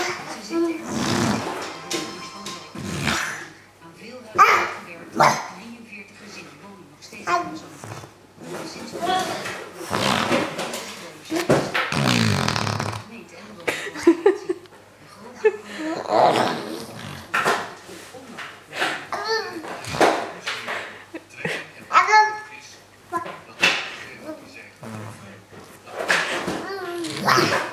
Ze zit echt aan veel huizen gewerkt. 43 gezinnen wonen nog steeds in de zon. Sinds de gemeente en de woningcorporatie. Een groot Ja.